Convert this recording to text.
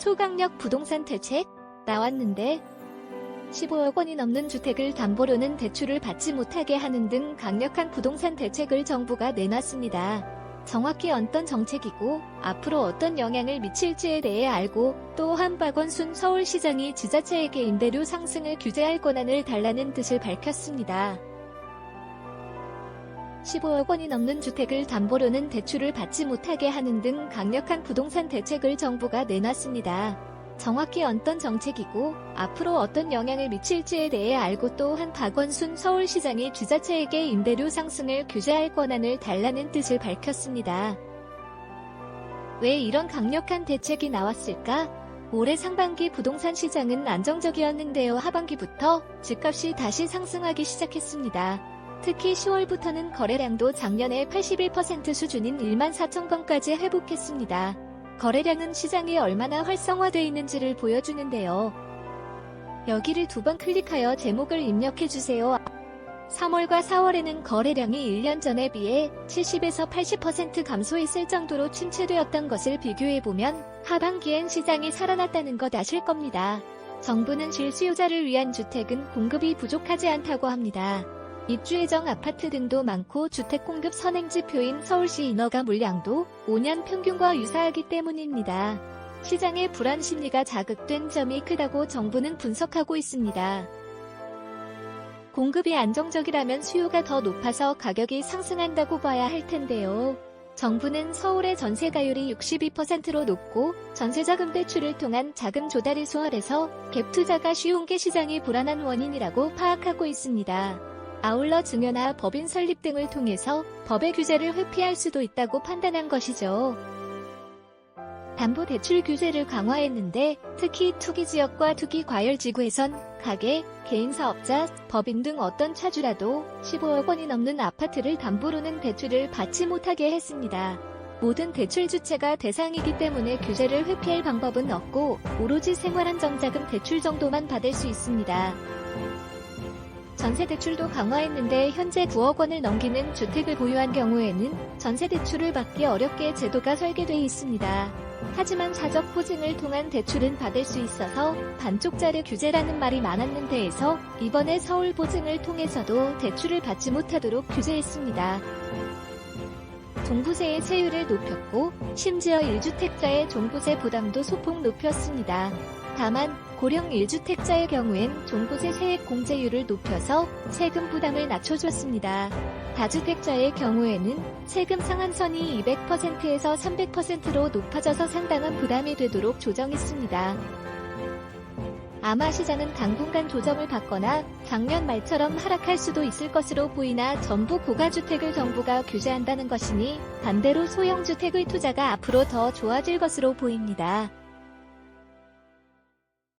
초강력 부동산 대책 나왔는데 15억 원이 넘는 주택을 담보로는 대출을 받지 못하게 하는 등 강력한 부동산 대책을 정부가 내놨습니다. 정확히 어떤 정책이고 앞으로 어떤 영향을 미칠지에 대해 알고 또한 박원순 서울시장이 지자체에게 임대료 상승을 규제할 권한을 달라는 뜻을 밝혔습니다. 15억 원이 넘는 주택을 담보로는 대출을 받지 못하게 하는 등 강력한 부동산 대책을 정부가 내놨습니다. 정확히 어떤 정책이고 앞으로 어떤 영향을 미칠지에 대해 알고 또한 박원순 서울시장이 지자체에게 임대료 상승을 규제할 권한을 달라는 뜻을 밝혔습니다. 왜 이런 강력한 대책이 나왔을까? 올해 상반기 부동산 시장은 안정적이었는데요. 하반기부터 집값이 다시 상승하기 시작했습니다. 특히 10월부터는 거래량도 작년의 81% 수준인 14,000건까지 회복했습니다. 거래량은 시장이 얼마나 활성화되어 있는지를 보여주는데요. 여기를 2번 클릭하여 제목을 입력해주세요. 3월과 4월에는 거래량이 1년 전에 비해 70에서 80% 감소했을 정도로 침체되었던 것을 비교해보면 하반기엔 시장이 살아났다는 것 아실 겁니다. 정부는 실수요자를 위한 주택은 공급이 부족하지 않다고 합니다. 입주 예정 아파트 등도 많고 주택 공급 선행지표인 서울시 인허가 물량도 5년 평균과 유사하기 때문입니다. 시장의 불안 심리가 자극된 점이 크다고 정부는 분석하고 있습니다. 공급이 안정적이라면 수요가 더 높아서 가격이 상승한다고 봐야 할 텐데요. 정부는 서울의 전세가율이 62%로 높고 전세자금 대출을 통한 자금 조달이 수월해서 갭 투자가 쉬운 게 시장이 불안한 원인이라고 파악하고 있습니다. 아울러 증여나 법인 설립 등을 통해서 법의 규제를 회피할 수도 있다고 판단한 것이죠. 담보대출 규제를 강화했는데 특히 투기지역과 투기과열지구에선 가게, 개인사업자, 법인 등 어떤 차주라도 15억 원이 넘는 아파트를 담보로는 대출을 받지 못하게 했습니다. 모든 대출 주체가 대상이기 때문에 규제를 회피할 방법은 없고 오로지 생활안정자금 대출 정도만 받을 수 있습니다. 전세대출도 강화했는데 현재 9억 원을 넘기는 주택을 보유한 경우에는 전세대출을 받기 어렵게 제도가 설계되어 있습니다. 하지만 사적 보증을 통한 대출은 받을 수 있어서 반쪽짜리 규제라는 말이 많았는데에서 이번에 서울 보증을 통해서도 대출을 받지 못하도록 규제했습니다. 종부세의 세율을 높였고 심지어 1주택자의 종부세 부담도 소폭 높였습니다. 다만 고령 1주택자의 경우엔 종부세 세액 공제율을 높여서 세금 부담을 낮춰줬습니다. 다주택자의 경우에는 세금 상한선이 200%에서 300%로 높아져서 상당한 부담이 되도록 조정했습니다. 아마 시장은 당분간 조정을 받거나 작년 말처럼 하락할 수도 있을 것으로 보이나 전부 고가주택을 정부가 규제한다는 것이니 반대로 소형주택의 투자가 앞으로 더 좋아질 것으로 보입니다.